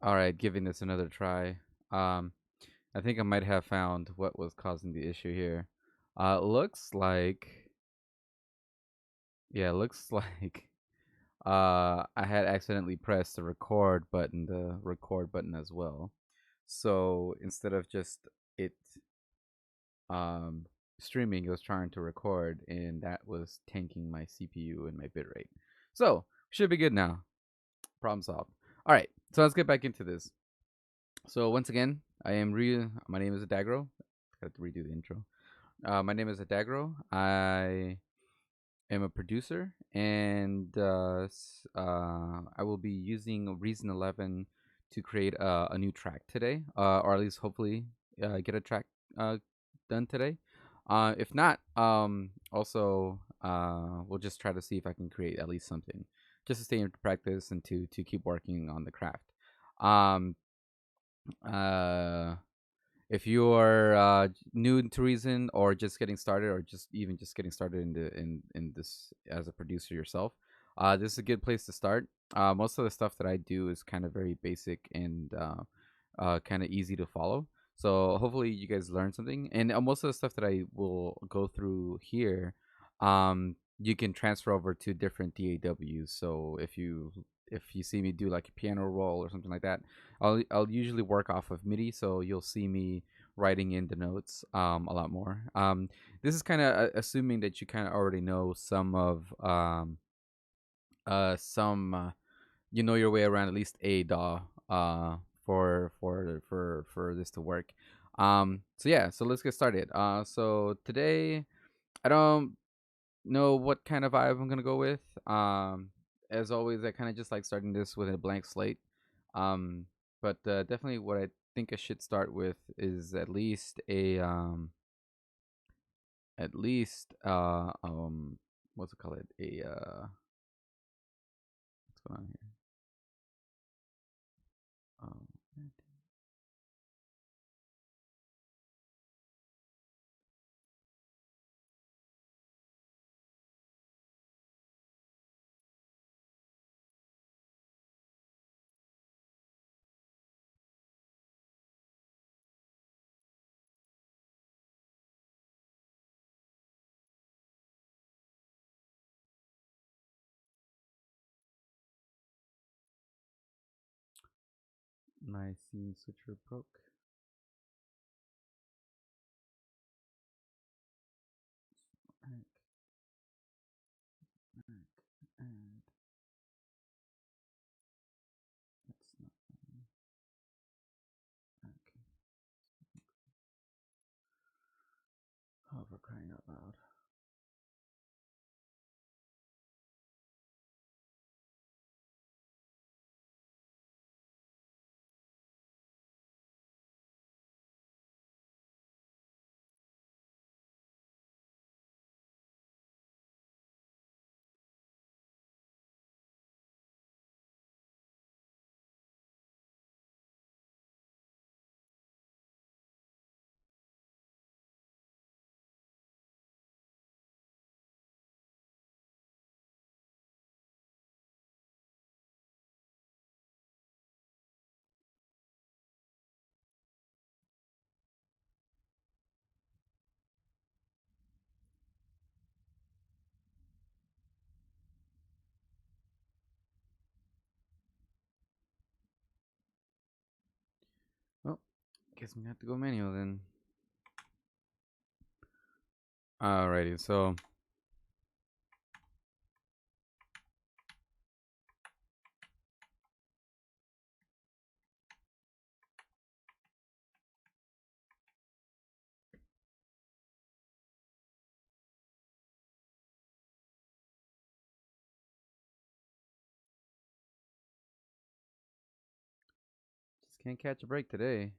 All right, giving this another try. Um, I think I might have found what was causing the issue here. Looks like, yeah, looks like I had accidentally pressed the record button as well. So instead of just it um streaming, it was trying to record, and that was tanking my CPU and my bitrate. So should be good now. Problem solved. All right, so let's get back into this. So once again, my name is Addagro. Got to redo the intro. My name is Addagro. I am a producer, and I will be using Reason 11 to create a new track today, or at least hopefully get a track uh, done today. If not, also we'll just try to see if I can create at least something, just to stay in practice and to keep working on the craft. Um, uh, if you're new to Reason, or just getting started, or just getting started in this as a producer yourself, this is a good place to start. Most of the stuff that I do is kind of very basic and kind of easy to follow. So hopefully you guys learn something. And most of the stuff that I will go through here, you can transfer over to different DAWs. So if you see me do like a piano roll or something like that, I'll usually work off of MIDI. So you'll see me writing in the notes a lot more. This is kind of assuming that you kind of already know some you know your way around at least a DAW for this to work. So yeah, so let's get started. So today I don't know what kind of vibe I'm gonna go with. As always, I kind of just like starting this with a blank slate. Um, but definitely what I think I should start with is at least what's it called, what's going on here? Um, my scene switcher broke. Heck, and that's not okay. Oh, for crying out loud. Well, guess we have to go manual then. Alrighty, so just can't catch a break today.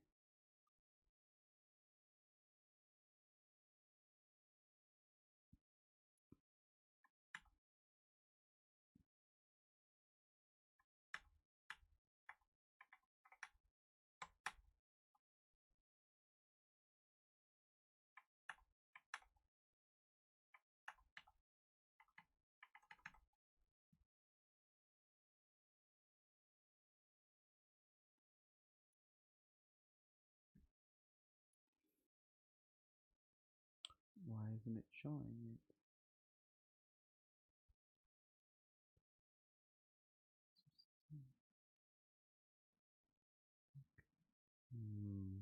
isn't it showing it? Hmm.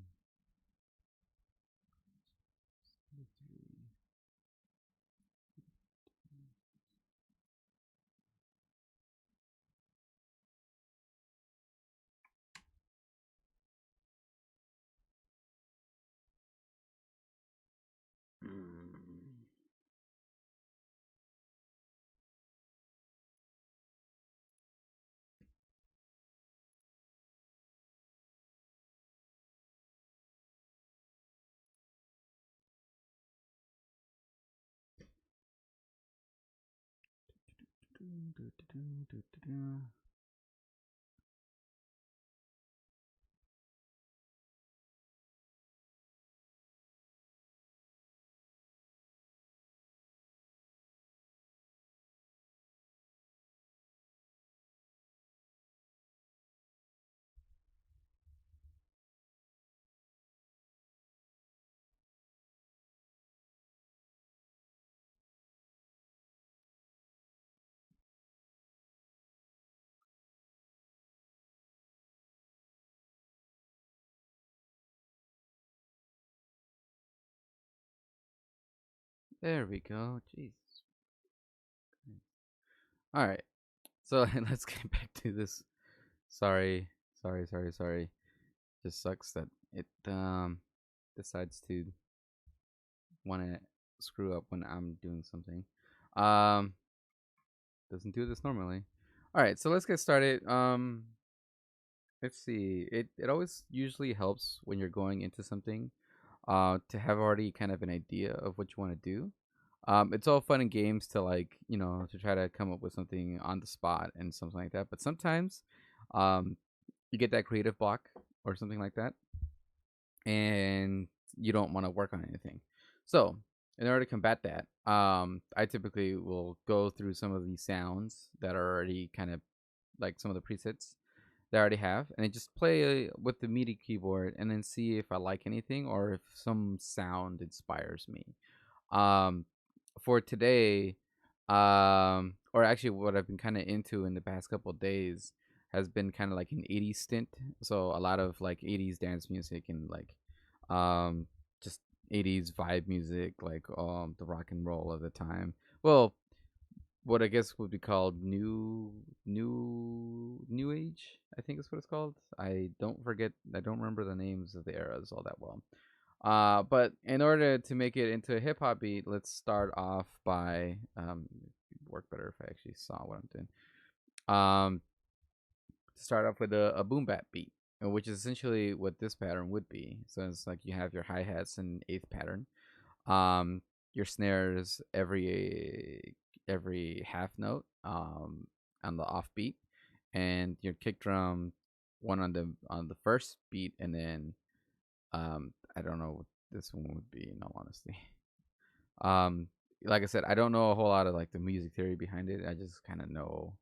There we go. Jesus. All right. So let's get back to this. Sorry, sorry. Just sucks that it decides to want to screw up when I'm doing something. Um, doesn't do this normally. All right, so let's get started. Let's see. It always usually helps when you're going into something, to have already kind of an idea of what you want to do. It's all fun and games to like to try to come up with something on the spot and something like that. But sometimes, um, you get that creative block or something like that, and you don't want to work on anything. So, in order to combat that, I typically will go through some of these sounds that are already kind of like some of the presets that I already have, and I just play with the MIDI keyboard and then see if I like anything or if some sound inspires me. Um, for today, or actually what I've been kind of into in the past couple of days has been kind of like an 80s stint. So a lot of like 80s dance music and like um just 80s vibe music, like the rock and roll of the time. Well, what I guess would be called new age, I think is what it's called. I don't remember the names of the eras all that well. But in order to make it into a hip hop beat, let's start off by work better if I actually saw what I'm doing. To start off with a boom bap beat, which is essentially what this pattern would be. So it's like you have your hi hats in eighth pattern, um, your snares every half note on the off beat, and your kick drum one on the first beat, and then I don't know what this one would be in all honesty. Um, like I said, I don't know a whole lot of like the music theory behind it. I just kind of know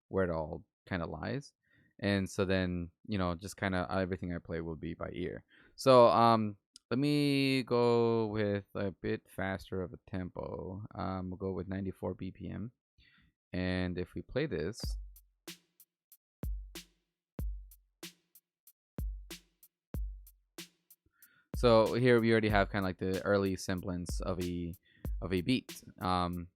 where it all kind of lies, and so then just kind of everything I play will be by ear. So let me go with a bit faster of a tempo. We'll go with 94 BPM, and if we play this, so here we already have kind of like the early semblance of a beat. And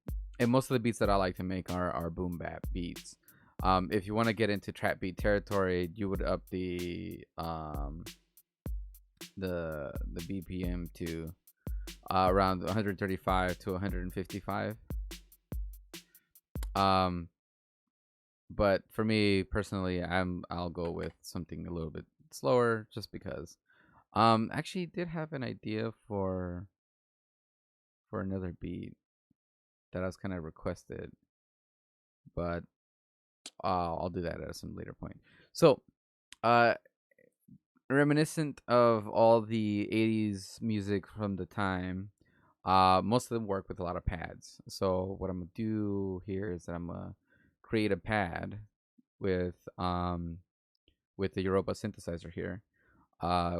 most of the beats that I like to make are boom bap beats. If you want to get into trap beat territory, you would up the BPM to around 135 to 155. Um, but for me personally, I'll go with something a little bit slower just because. Actually did have an idea for another beat that I was kind of requested, but I'll do that at some later point. So, uh, reminiscent of all the 80s music from the time, most of them work with a lot of pads. So, what I'm gonna do here is that I'm gonna create a pad with um with the Europa synthesizer here,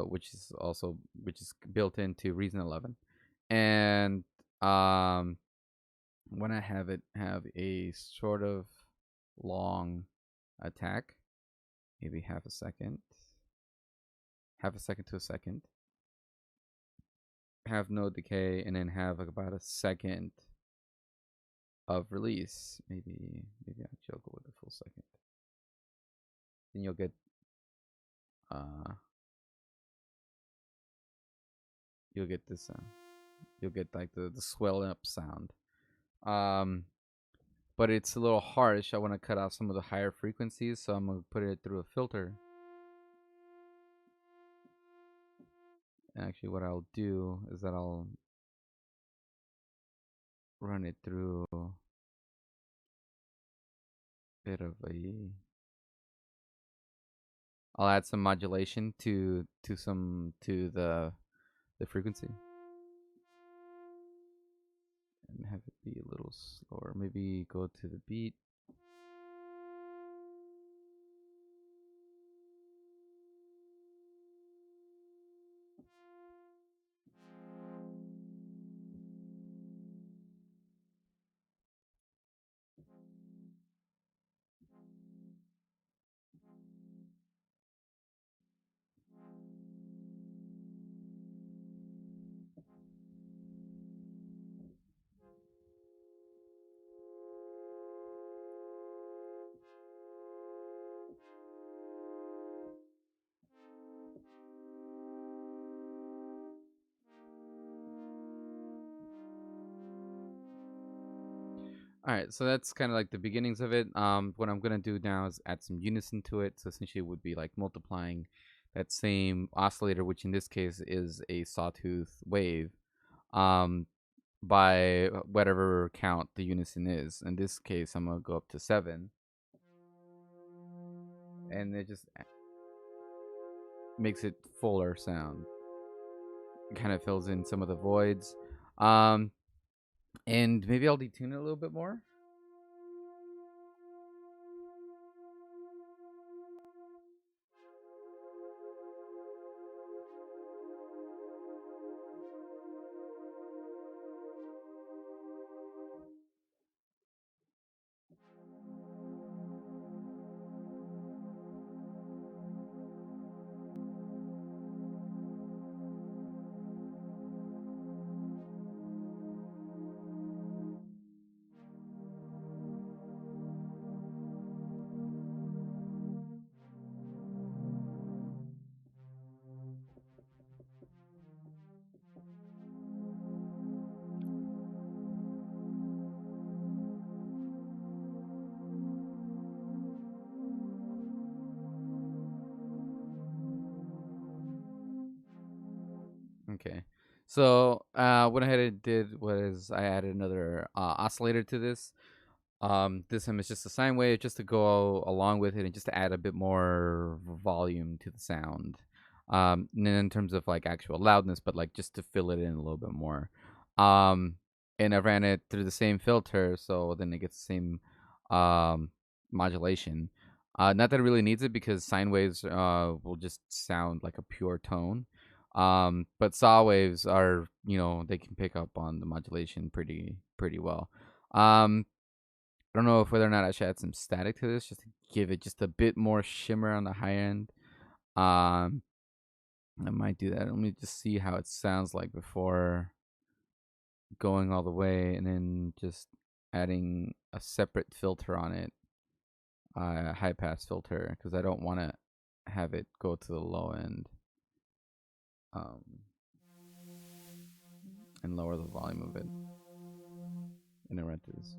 which is built into Reason 11, and When I have it have a sort of long attack, maybe half a second to a second, have no decay, and then have like about a second of release. Maybe actually I'll go with the full second. Then you'll get this you'll get like the swell up sound. But it's a little harsh. I want to cut out some of the higher frequencies, so I'm gonna put it through a filter. Actually, what I'll do is that I'll run it through a bit of a. I'll add some modulation to the frequency, and have it be a little slower. Maybe go to the beat. All right, so that's kind of like the beginnings of it. What I'm gonna do now is add some unison to it. So essentially, it would be like multiplying that same oscillator, which in this case is a sawtooth wave, um, by whatever count the unison is. In this case, I'm gonna go up to 7, and it just makes it fuller sound. It kind of fills in some of the voids, and maybe I'll detune it a little bit more. Okay. So what I did was I added another oscillator to this. This time it's just a sine wave just to go along with it and just to add a bit more volume to the sound. And then in terms of like actual loudness, but like just to fill it in a little bit more. Um, and I ran it through the same filter, so then it gets the same modulation. Not that it really needs it because sine waves will just sound like a pure tone. But saw waves are, they can pick up on the modulation pretty well. I don't know if whether or not I should add some static to this just to give it just a bit more shimmer on the high end. I might do that. Let me just see how it sounds like before going all the way, and then just adding a separate filter on it, a high pass filter, because I don't want to have it go to the low end, um, and lower the volume of it. And then run through this.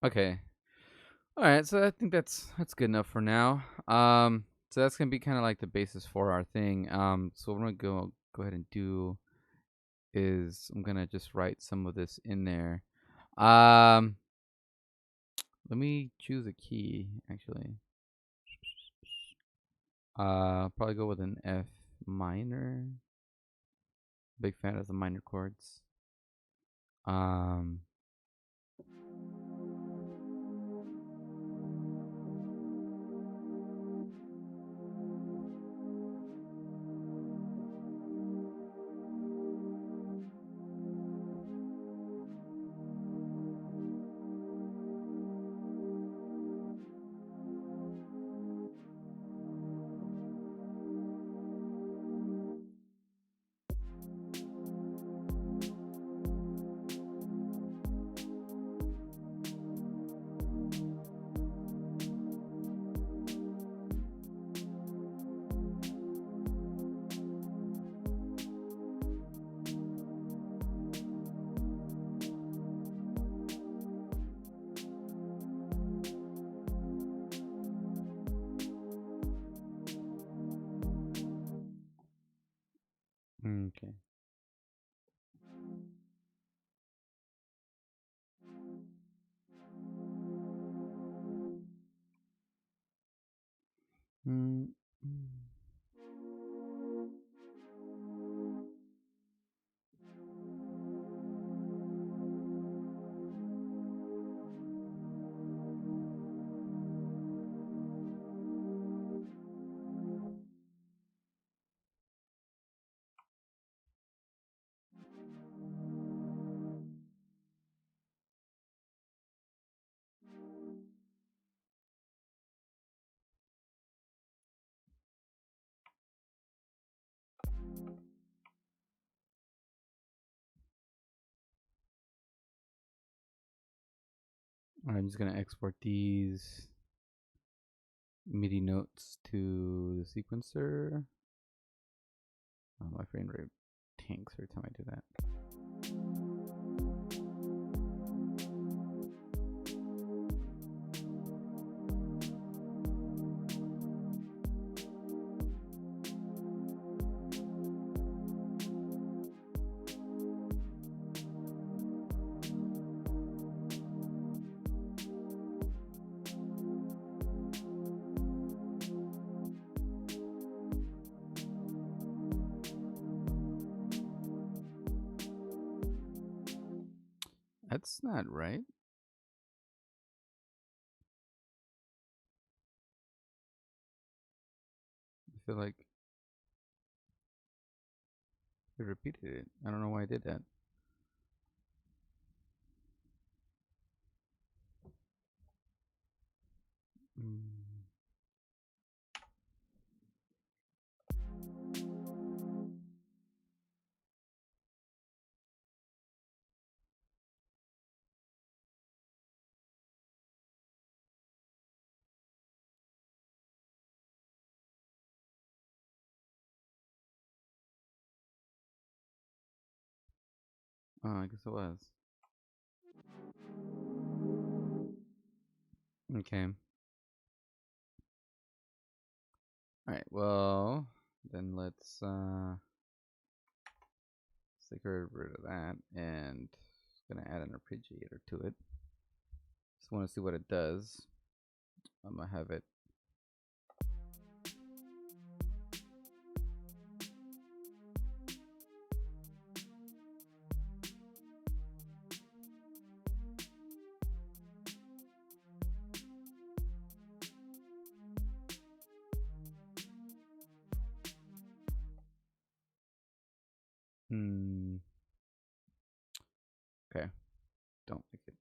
Okay. All right. So I think that's good enough for now. So that's gonna be kind of like the basis for our thing. So what I'm gonna go ahead and do is I'm gonna just write some of this in there. Um, Let me choose a key actually. Probably go with an F minor. Big fan of the minor chords. Um, okay. Mm, mm. I'm just gonna export these MIDI notes to the sequencer. Oh, my frame rate tanks every time I do that. That's not right. I feel like I repeated it. I don't know why I did that. Mm. Oh, I guess it was. Okay. All right. Well, then let's get rid of that, and just gonna add an arpeggiator to it. Just want to see what it does. I'm gonna have it. Hmm. Okay. Don't like it.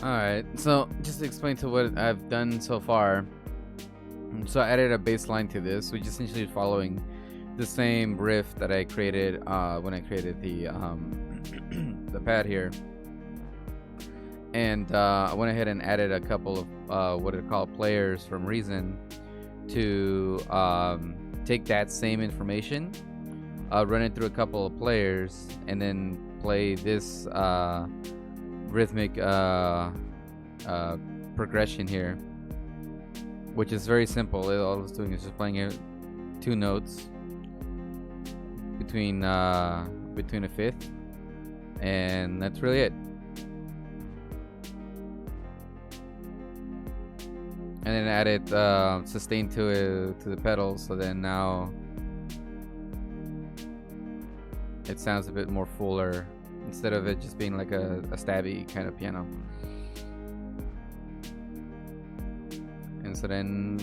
Alright, so just to explain to what I've done so far. So I added a baseline to this, which is essentially following the same riff that I created when I created the the pad here. And I went ahead and added a couple of what I call players from Reason to take that same information, run it through a couple of players, and then play this rhythmic progression here, which is very simple. All it's doing is just playing it 2 notes between a fifth, and that's really it. And then added sustain to the pedals, so then now it sounds a bit more fuller instead of it just being like a stabby kind of piano. And so then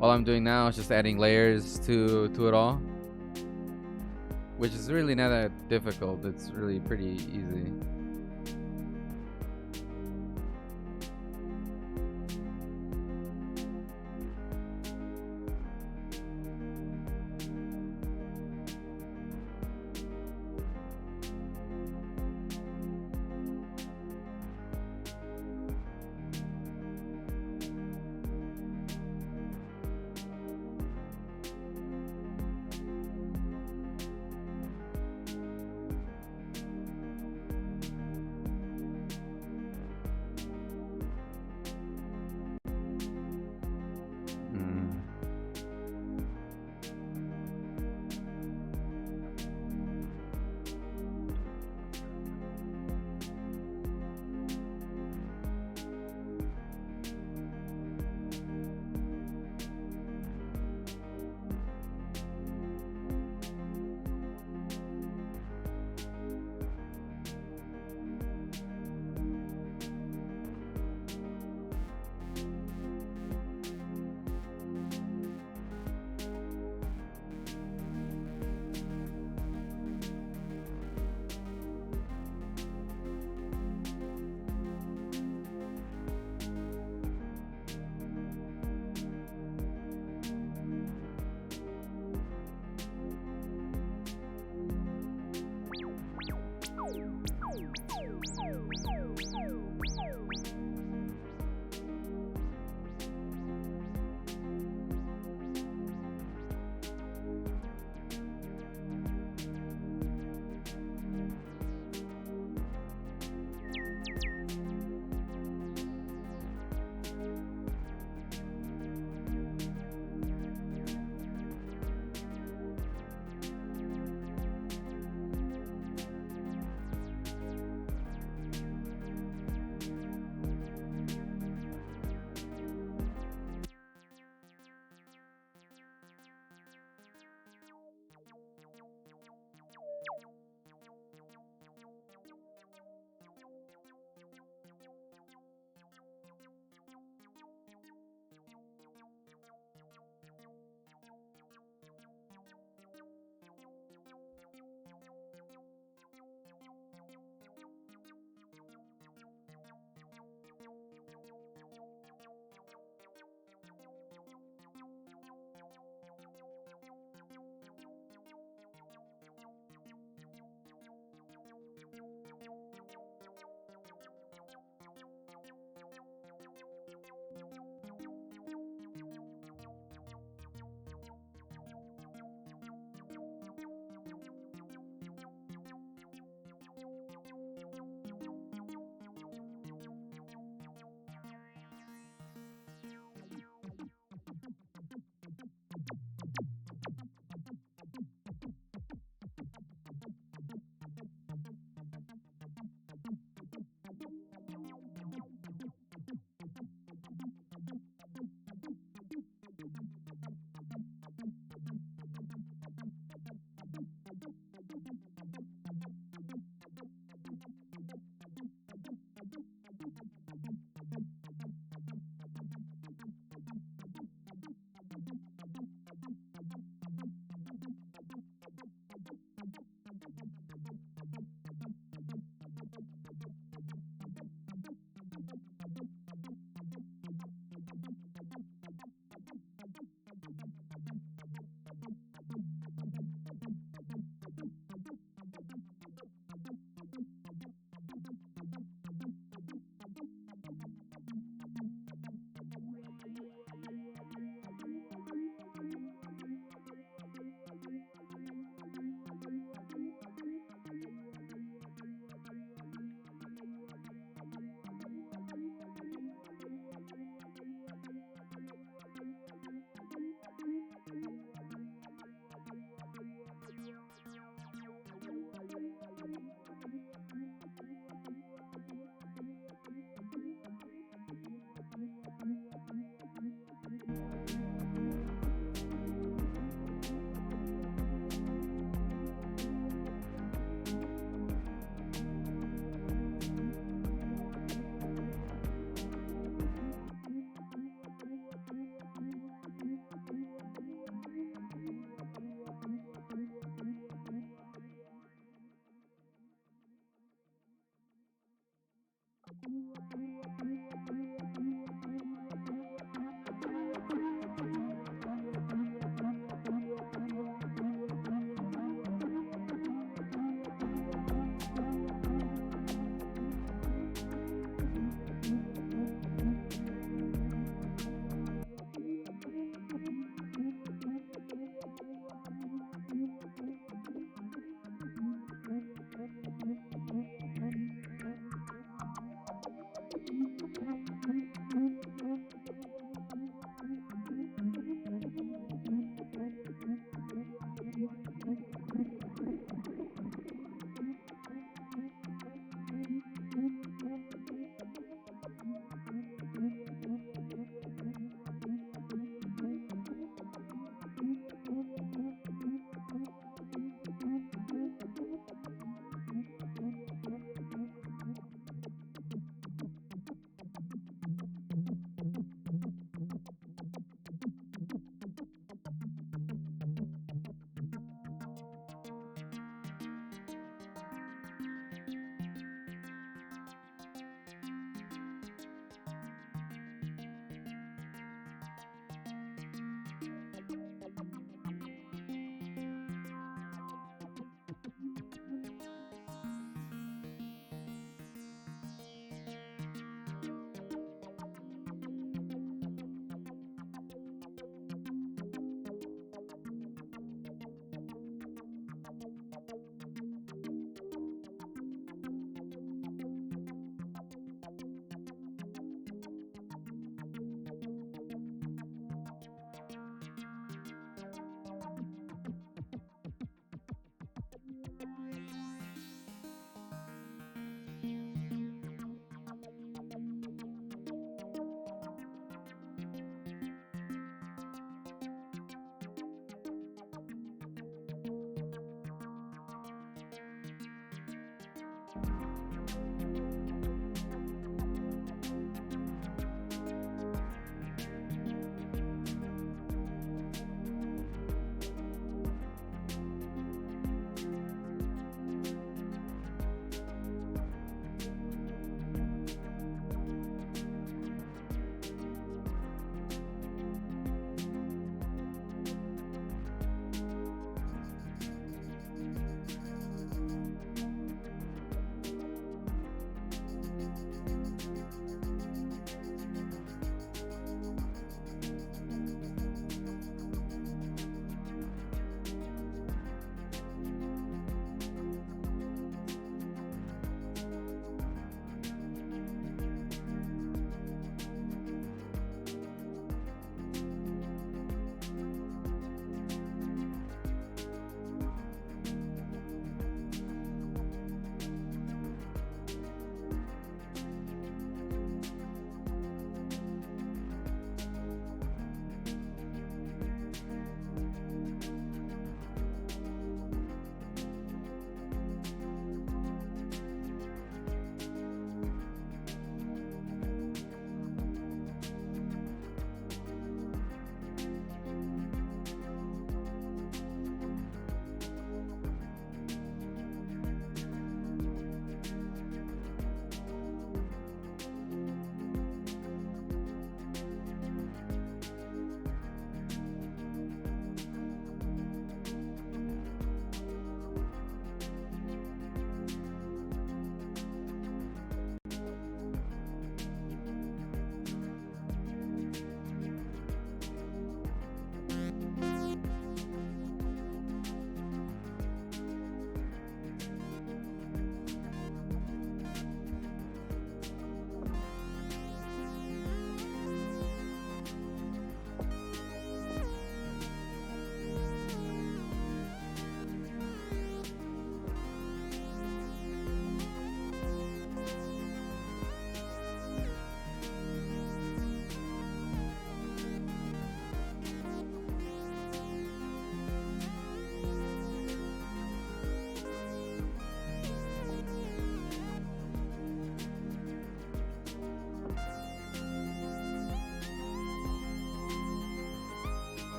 all I'm doing now is just adding layers to it all, which is really not that difficult. It's really pretty easy.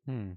Hmm.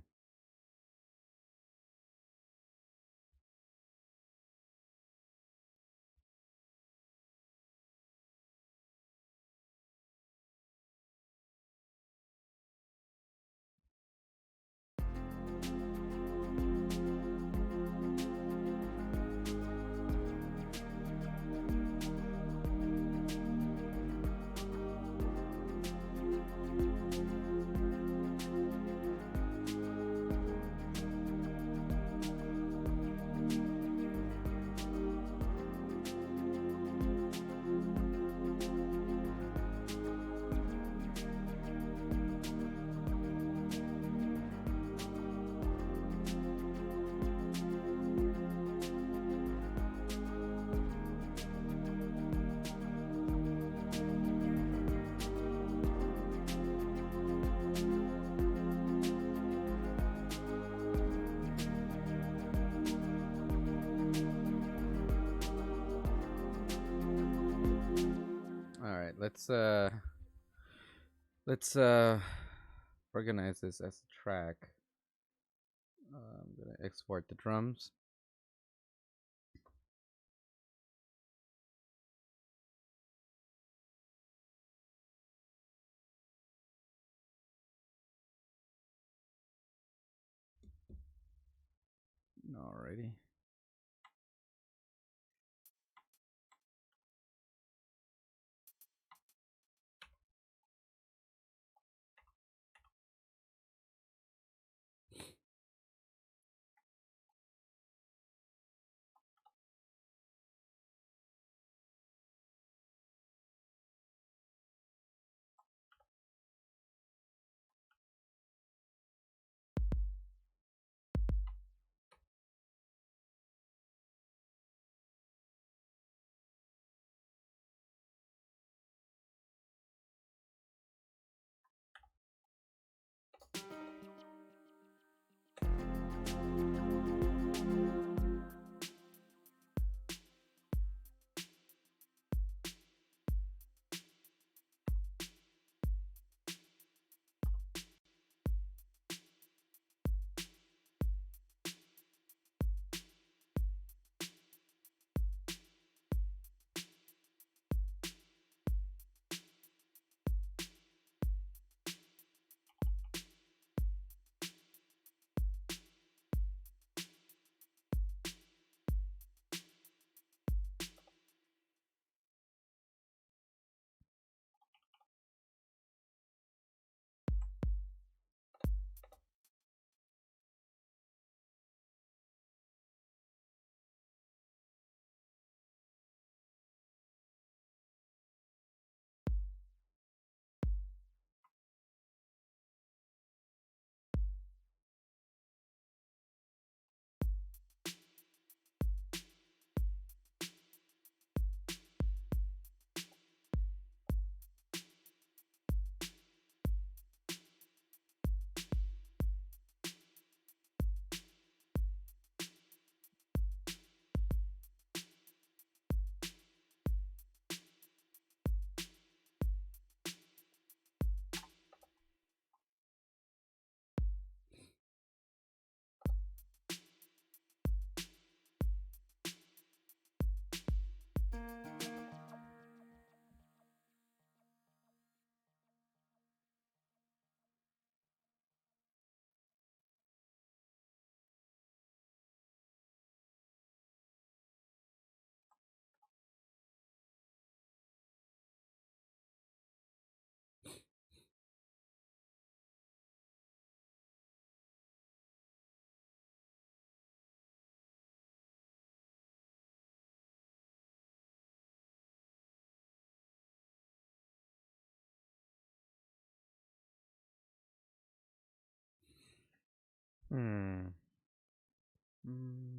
All right, let's organize this as a track. I'm gonna export the drums. Alrighty. Hmm. Mm.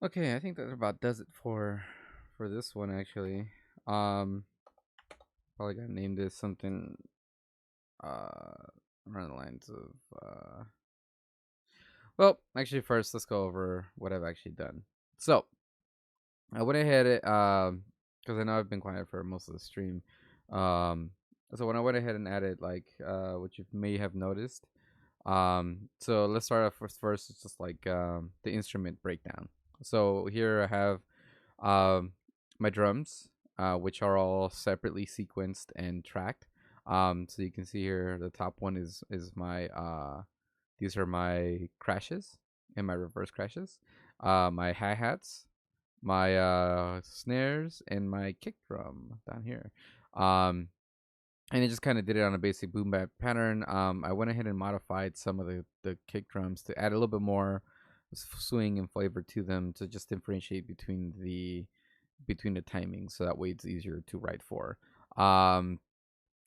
Okay, I think that about does it for this one actually. Probably gotta name this something uh around the lines of well, actually first let's go over what I've actually done. So I went ahead because I know I've been quiet for most of the stream. Um so when I went ahead and added like what you may have noticed. So let's start off with first it's just like the instrument breakdown. So here I have um, my drums, which are all separately sequenced and tracked. So you can see here the top one is my these are my crashes and my reverse crashes, my hi hats, my snares, and my kick drum down here. Um, and it just kind of did it on a basic boom bap pattern. I went ahead and modified some of the kick drums to add a little bit more swing and flavor to them to just differentiate between the timing, so that way it's easier to write for. Um,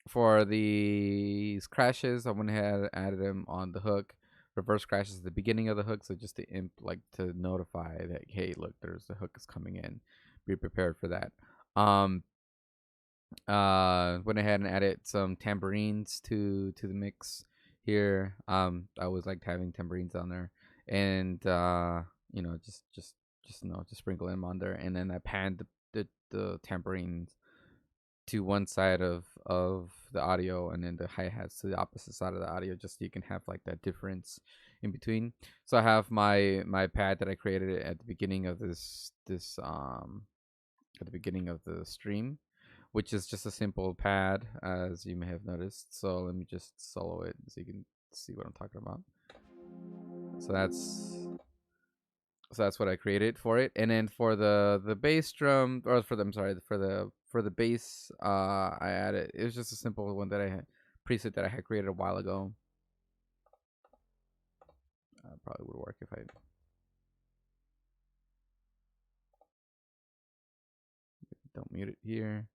for these crashes, I went ahead and added them on the hook. Reverse crashes at the beginning of the hook, so just to like to notify that hey, look, there's the hook is coming in. Be prepared for that. Um, went ahead and added some tambourines to the mix here. I always liked having tambourines on there, and you know, just you know, just sprinkle them on there, and then I panned the tambourines to one side of the audio, and then the hi hats to the opposite side of the audio, just so you can have like that difference in between. So I have my pad that I created at the beginning of this at the beginning of the stream, which is just a simple pad, as you may have noticed. So let me just solo it so you can see what I'm talking about. So that's what I created for it, and then for the bass drum, or for the I'm sorry, for the bass, I added. It was just a simple one that I had preset that I had created a while ago. Probably would work if I don't mute it here.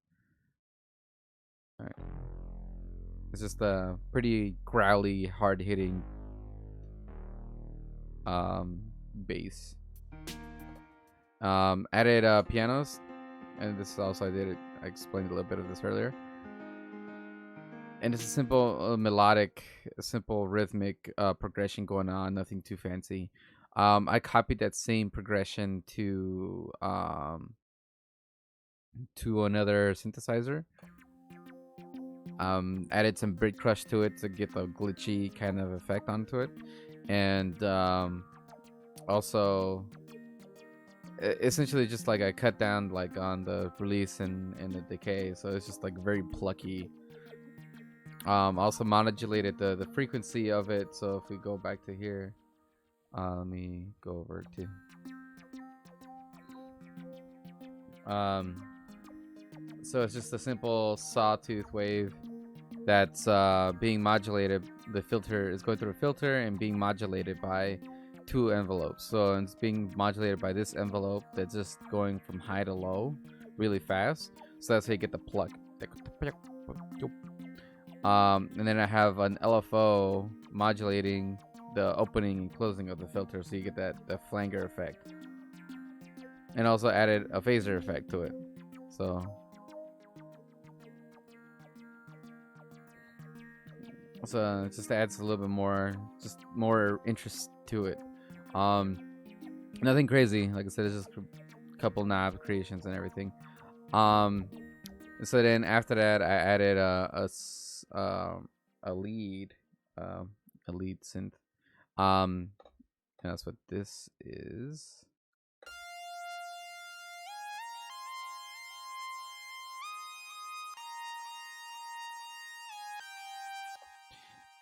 All right, it's just a pretty growly, hard hitting bass. Added pianos, and this is also I did it. I explained a little bit of this earlier. And it's a simple melodic, simple rhythmic progression going on, nothing too fancy. I copied that same progression to another synthesizer. Added some Brit Crush to it to get the glitchy kind of effect onto it, and also essentially just like I cut down like on the release and the decay, so it's just like very plucky. Also modulated the frequency of it. So if we go back to here, let me go over to so it's just a simple sawtooth wave that's being modulated. The filter is going through a filter and being modulated by two envelopes. So it's being modulated by this envelope that's just going from high to low really fast. So that's how you get the pluck. And then I have an LFO modulating the opening and closing of the filter, so you get that flanger effect. And also added a phaser effect to it. So it just adds a little bit more, just more interest to it. Nothing crazy. Like I said, it's just a couple knob creations and everything. So then after that, I added a lead synth. And that's what this is.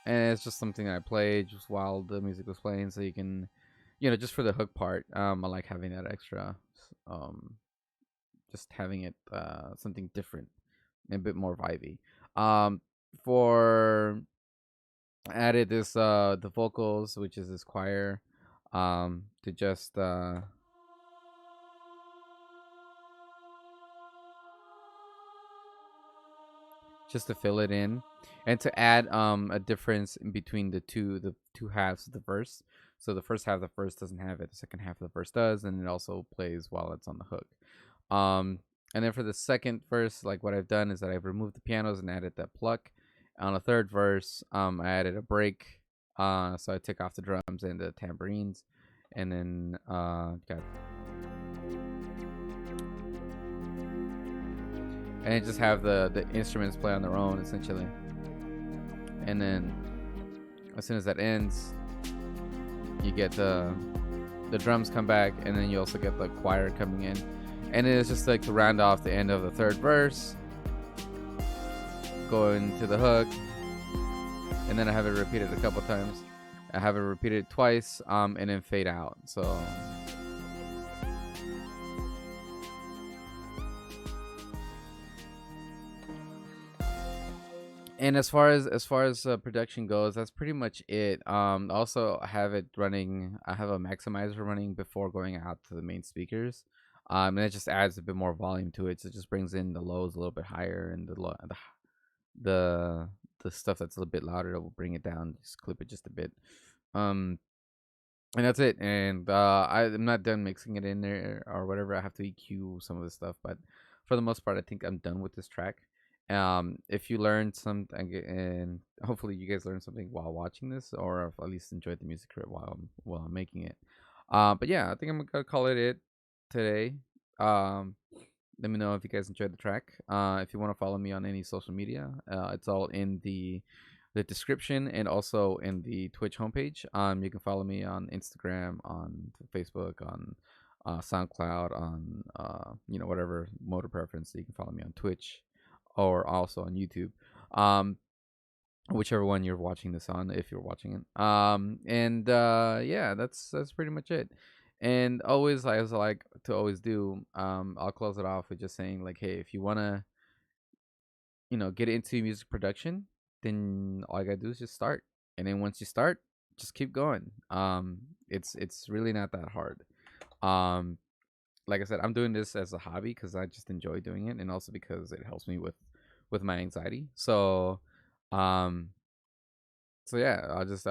And it's just something I played just while the music was playing, so you can, you know, just for the hook part. I like having that extra, just having it something different, and a bit more vibey. For added this the vocals, which is this choir, to just to fill it in, and to add a difference in between the two halves of the verse. So the first half of the verse doesn't have it, the second half of the verse does, and it also plays while it's on the hook. And then for the second verse, like what I've done is that I've removed the pianos and added that pluck. On the third verse, I added a break. So I took off the drums and the tambourines, and then just have the instruments play on their own essentially. And then as soon as that ends, you get the drums come back, and then you also get the choir coming in. And it's just like to round off the end of the third verse, go into the hook, and then I have it repeated a couple times. I have it repeated twice, and then fade out. So and as far as production goes, that's pretty much it. Also have it running. I have a maximizer running before going out to the main speakers. And it just adds a bit more volume to it. So it just brings in the lows a little bit higher, and the stuff that's a little bit louder will bring it down. Just clip it just a bit. And that's it. And I'm not done mixing it in there or whatever. I have to EQ some of the stuff, but for the most part, I think I'm done with this track. If you learned something, and hopefully you guys learned something while watching this, or at least enjoyed the music while I'm making it. But yeah, I think I'm gonna call it today. Let me know if you guys enjoyed the track. If you want to follow me on any social media, it's all in the description and also in the Twitch homepage. You can follow me on Instagram, on Facebook, on SoundCloud, on whatever mode of preference. You can follow me on Twitch or also on YouTube. Whichever one you're watching this on, if you're watching it. Yeah, that's pretty much it. And always, as I like to always do, I'll close it off with just saying like, hey, if you wanna, get into music production, then all you gotta do is just start. And then once you start, just keep going. It's really not that hard. Like I said, I'm doing this as a hobby because I just enjoy doing it, and also because it helps me with my anxiety. So, yeah, I'll just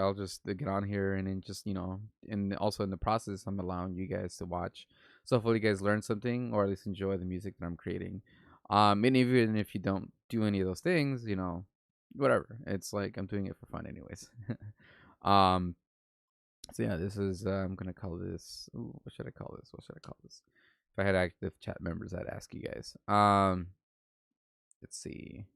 get on here, and then just and also in the process, I'm allowing you guys to watch. So hopefully you guys learn something, or at least enjoy the music that I'm creating. And even if you don't do any of those things, whatever. It's like I'm doing it for fun, anyways. um. So yeah, this is I'm gonna call this. Ooh, what should I call this? What should I call this? If I had active chat members, I'd ask you guys. Let's see.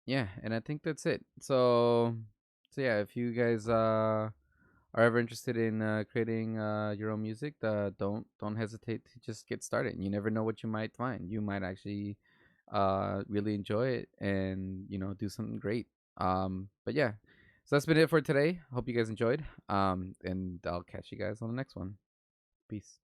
Yeah, and I think that's it. So yeah, if you guys are ever interested in creating your own music, don't hesitate to just get started. You never know what you might find. You might actually really enjoy it, and do something great. But yeah, so that's been it for today. Hope you guys enjoyed. And I'll catch you guys on the next one. Peace.